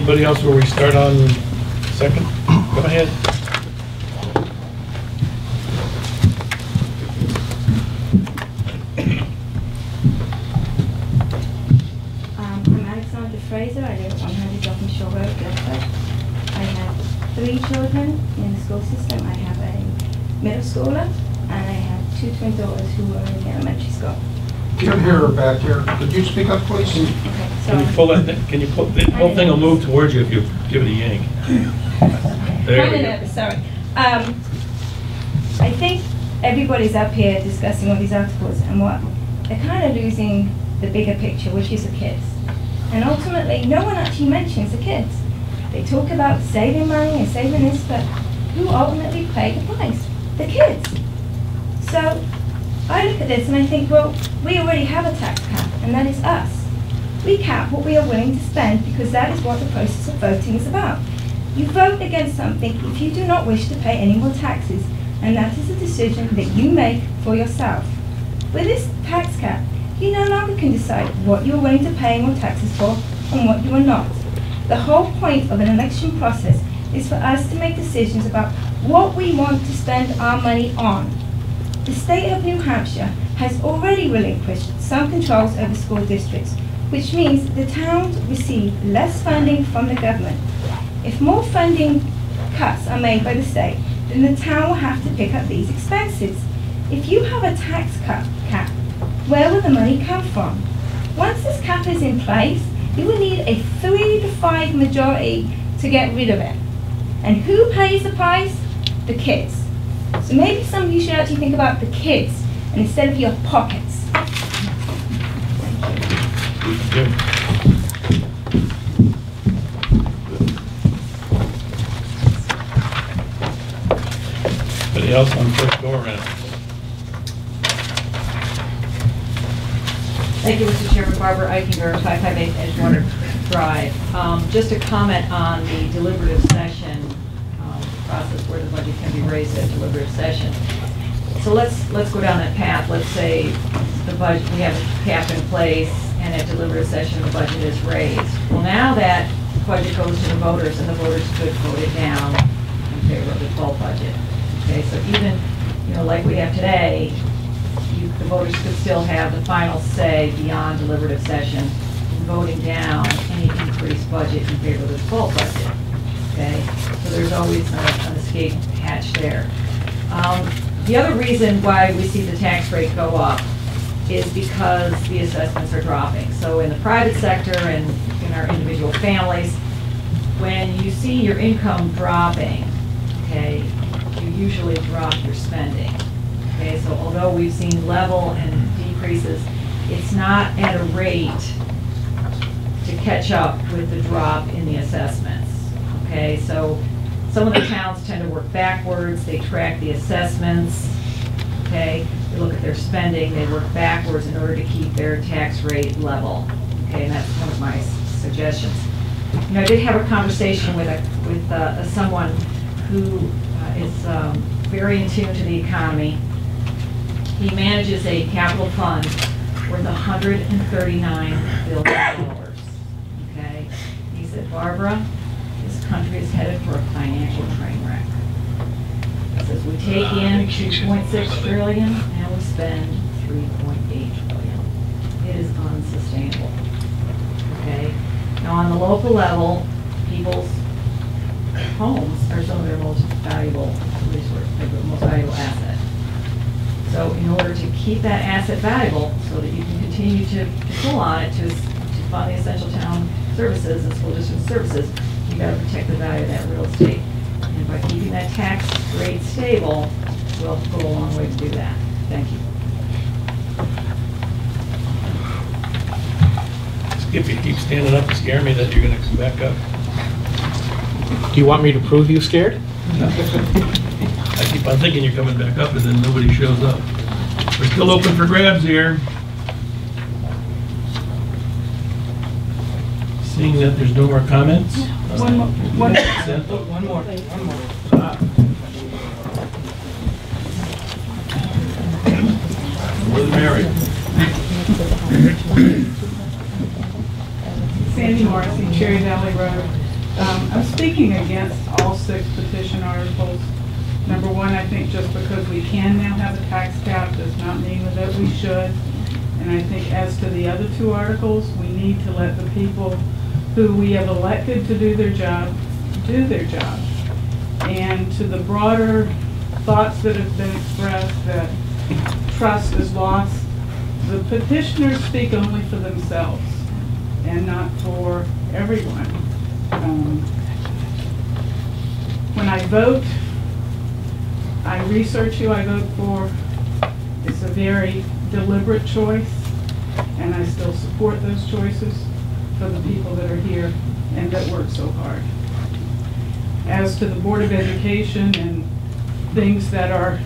Anybody else where we start on second? Go ahead. Fraser. I live at 100 Joffin Shore Road, Guildford. I have 3 children in the school system. I have a middle schooler and I have 2 twin daughters who are in the elementary school. Can't hear her back here. Could you speak up, please? Okay, Can you pull that? Can you pull the whole thing will move towards you if you give it a yank. There we go. Sorry. I think everybody's up here discussing all these articles and what they're kind of losing the bigger picture, which is the kids. And ultimately, no one actually mentions the kids. They talk about saving money and saving this, but who ultimately paid the price? The kids. So I look at this and I think, well, we already have a tax cap, and that is us. We cap what we are willing to spend because that is what the process of voting is about. You vote against something if you do not wish to pay any more taxes, and that is a decision that you make for yourself. With this tax cap, you no longer can decide what you are willing to pay more taxes for and what you are not. The whole point of an election process is for us to make decisions about what we want to spend our money on. The state of New Hampshire has already relinquished some controls over school districts, which means the towns receive less funding from the government. If more funding cuts are made by the state, then the town will have to pick up these expenses. If you have a tax cap, where will the money come from? Once this cap is in place, you will need a 3 to 5 majority to get rid of it. And who pays the price? The kids. So maybe some of you should actually think about the kids and instead of your pockets. Thank you. Anybody else on first go around? Thank you, Mr. Chairman. Barbara Eichinger, 558 Edgewater Drive. Just a comment on the deliberative session process where the budget can be raised at deliberative session. So let's go down that path. Let's say the budget, we have a cap in place, and at deliberative session the budget is raised. Well, now that budget goes to the voters, and the voters could vote it down in favor of the full budget. Okay, so even, like we have today, the voters could still have the final say beyond deliberative session in voting down any increased budget in favor of the full budget. Okay, so there's always an escape hatch there. The other reason why we see the tax rate go up is because the assessments are dropping. So in the private sector and in our individual families, when you see your income dropping, okay, you usually drop your spending. Okay, so although we've seen level and decreases, it's not at a rate to catch up with the drop in the assessments. Okay, so some of the towns tend to work backwards. They track the assessments. Okay, they look at their spending. They work backwards in order to keep their tax rate level. Okay, and that's one of my suggestions. I did have a conversation with someone who is very in tune to the economy. He manages a capital fund worth $139 billion. Okay, he said, Barbara, this country is headed for a financial train wreck. He says we take in $2.6 trillion and we spend $3.8 trillion. It is unsustainable. Okay, now on the local level, people's homes are some of their most valuable resource, their most valuable asset. So in order to keep that asset valuable so that you can continue to pull on it to fund the essential town services and school district services, you've got to protect the value of that real estate. And by keeping that tax rate stable, we'll go a long way to do that. Thank you. Skip, you keep standing up to scare me that you're going to come back up. Do you want me to prove you scared? No. I keep on thinking you're coming back up and then nobody shows up. We're still open for grabs here. Seeing that there's no more comments? One more. One more. More than merry. Sandy Morrissey, Cherry Valley Road. I'm speaking against all 6 petition articles. Number one, I think just because we can now have a tax cap does not mean that we should. And I think as to the other 2 articles, we need to let the people who we have elected to do their job. And to the broader thoughts that have been expressed that trust is lost, the petitioners speak only for themselves and not for everyone. When I vote, I research who I vote for. It's a very deliberate choice, and I still support those choices for the people that are here and that work so hard. As to the Board of Education and things that are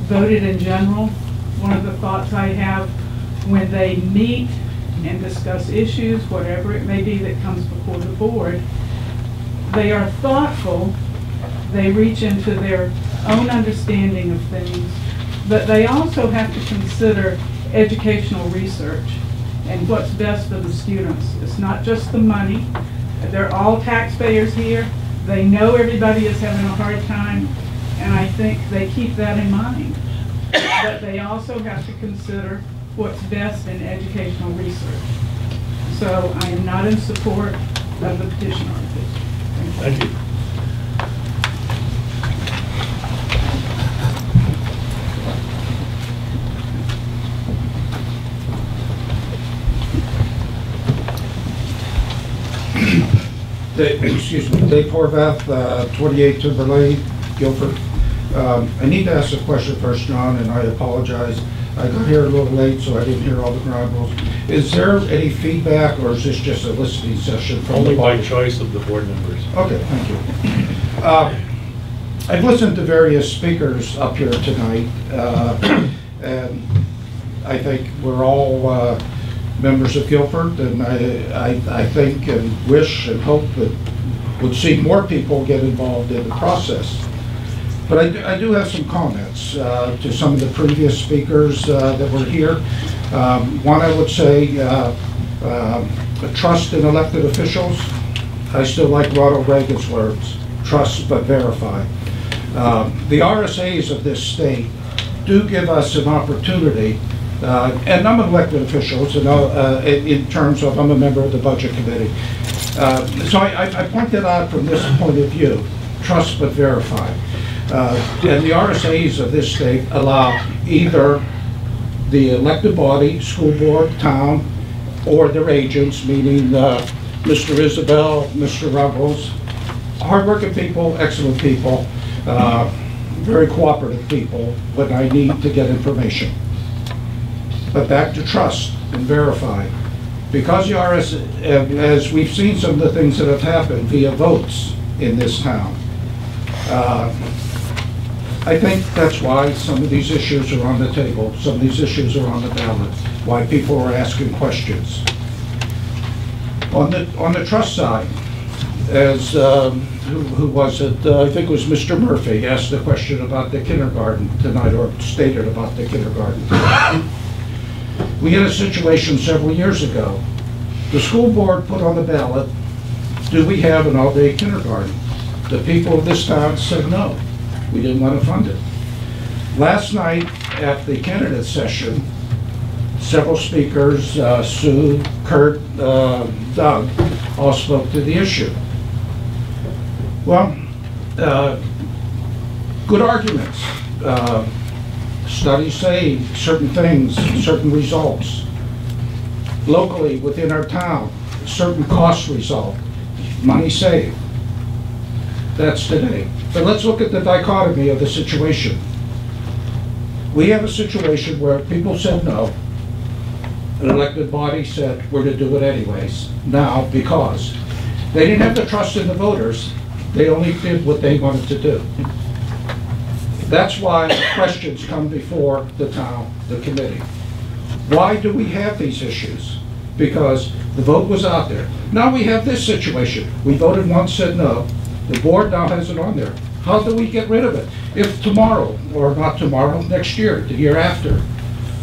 voted in general, one of the thoughts I have when they meet and discuss issues, whatever it may be that comes before the board, they are thoughtful, they reach into their own understanding of things, but they also have to consider educational research and what's best for the students. It's not just the money. They're all taxpayers here. They know everybody is having a hard time, and I think they keep that in mind. But they also have to consider what's best in educational research. So I am not in support of the petition articles. Thank you. Excuse me, Dave Horvath, 28 Timberlane, Guilford. I need to ask a question first, John, and I apologize. I got here a little late, so I didn't hear all the ground rules. Is there any feedback, or is this just a listening session from Only the by board? choice of the board members. Okay, thank you. I've listened to various speakers up here tonight, and I think we're all members of Guilford, and I think and wish and hope that would see more people get involved in the process. But I do have some comments to some of the previous speakers that were here. One, I would say, trust in elected officials. I still like Ronald Reagan's words, trust but verify. The RSAs of this state do give us an opportunity, and I'm an elected official, so in terms of I'm a member of the Budget Committee. So I point that out from this point of view, trust but verify. And the RSAs of this state allow either the elected body, school board, town, or their agents, meaning Mr. Isabel, Mr. Ruggles, hardworking people, excellent people, very cooperative people when I need to get information. But back to trust and verify. Because the RSA, as we've seen some of the things that have happened via votes in this town, I think that's why some of these issues are on the table, some of these issues are on the ballot, why people are asking questions. On the trust side, as who was it? I think it was Mr. Murphy asked the question about the kindergarten tonight, or stated about the kindergarten. We had a situation several years ago. The school board put on the ballot, do we have an all-day kindergarten? The people of this town said no. We didn't want to fund it. Last night at the candidate session, several speakers, Sue, Kurt, Doug, all spoke to the issue. Well, good arguments. Studies say certain things, certain results. Locally, within our town, certain cost result, money saved. That's today. But let's look at the dichotomy of the situation. We have a situation where people said no. An elected body said, we're going to do it anyways. Now, because they didn't have the trust in the voters, they only did what they wanted to do. That's why questions come before the town, the committee. Why do we have these issues? Because the vote was out there. Now we have this situation. We voted once, said no. The board now has it on there. How do we get rid of it? If tomorrow, or not tomorrow, next year, the year after,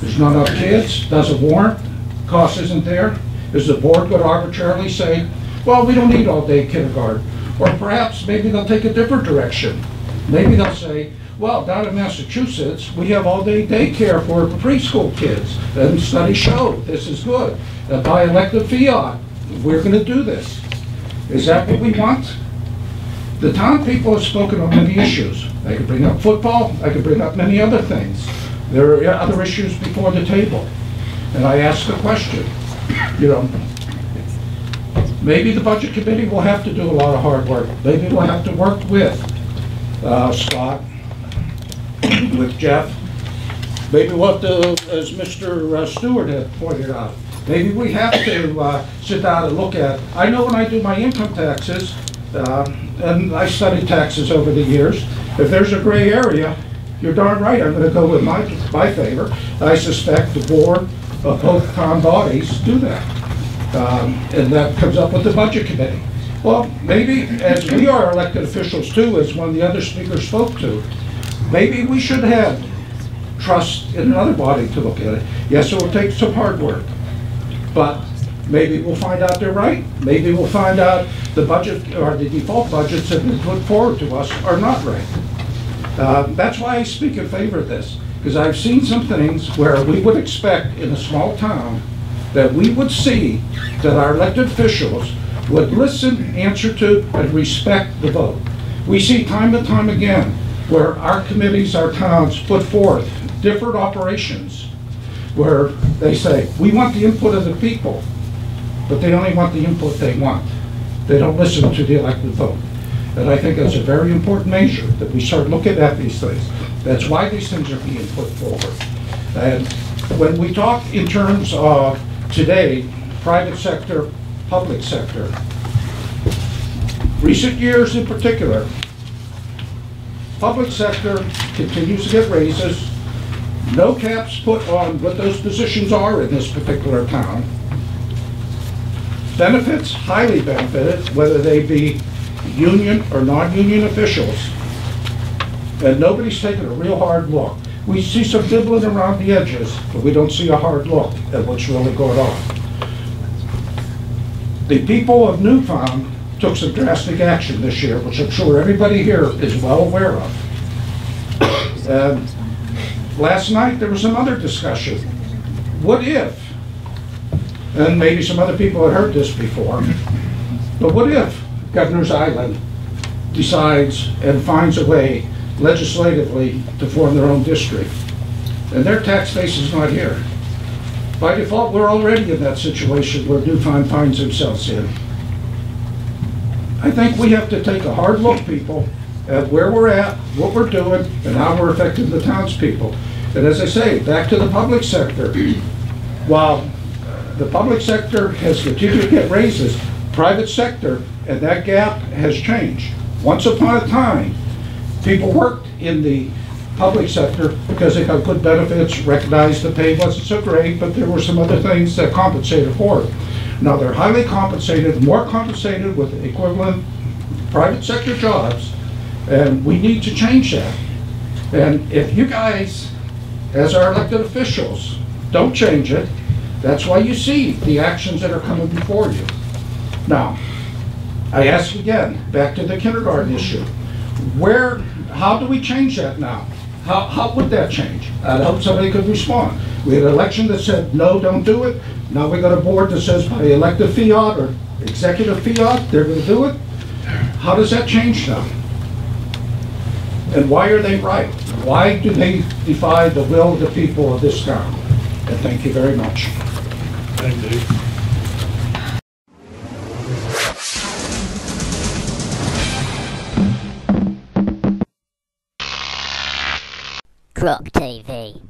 there's not enough kids, doesn't warrant, cost isn't there, is the board going to arbitrarily say, well, we don't need all-day kindergarten. Or perhaps maybe they'll take a different direction. Maybe they'll say, well, down in Massachusetts, we have all-day daycare for preschool kids, and studies show this is good. By elective fiat, we're going to do this. Is that what we want? The town people have spoken on many issues. I could bring up football, I could bring up many other things. There are other issues before the table. And I ask the question, you know, maybe the budget committee will have to do a lot of hard work. Maybe we'll have to work with Scott, with Jeff. Maybe we'll have to, as Mr. Stewart had pointed out, maybe we have to sit down and look at, I know when I do my income taxes, and I studied taxes over the years, if there's a gray area, you're darn right, I'm going to go with my favor. I suspect the board of both town bodies do that. And that comes up with the budget committee. Well, maybe, as we are elected officials too, as one of the other speakers spoke to, maybe we should have trust in another body to look at it. Yes, it will take some hard work, but maybe we'll find out they're right. Maybe we'll find out the budget, or the default budgets that have been put forward to us are not right. That's why I speak in favor of this, because I've seen some things where we would expect in a small town that we would see that our elected officials would listen, answer to, and respect the vote. We see time and time again where our committees, our towns put forth different operations where they say, we want the input of the people, but they only want the input they want. They don't listen to the elected vote. And I think that's a very important measure, that we start looking at these things. That's why these things are being put forward. And when we talk in terms of today, private sector, public sector, recent years in particular, public sector continues to get raises, no caps put on what those positions are in this particular town. Benefits, highly benefited, whether they be union or non-union officials. And nobody's taken a real hard look. We see some dibbling around the edges, but we don't see a hard look at what's really going on. The people of Newfound took some drastic action this year, which I'm sure everybody here is well aware of. And last night there was some other discussion. What if, and maybe some other people had heard this before, but what if Governor's Island decides and finds a way legislatively to form their own district, and their tax base is not here? By default, we're already in that situation where Newfound finds themselves in. I think we have to take a hard look, people, at where we're at, what we're doing, and how we're affecting the townspeople. And as I say, back to the public sector. While the public sector has continued to get raises, private sector, and that gap has changed. Once upon a time, people worked in the public sector because they got good benefits, recognized the pay wasn't so great, but there were some other things that compensated for it. Now they're highly compensated, more compensated with equivalent private sector jobs, and we need to change that. And if you guys, as our elected officials, don't change it, that's why you see the actions that are coming before you. Now, I ask again, back to the kindergarten issue. How do we change that now? How would that change? I hope somebody could respond. We had an election that said, no, don't do it. Now we got a board that says by elective fiat or executive fiat, they're going to do it. How does that change now? And why are they right? Why do they defy the will of the people of this town? And thank you very much. Thank you. Croc TV.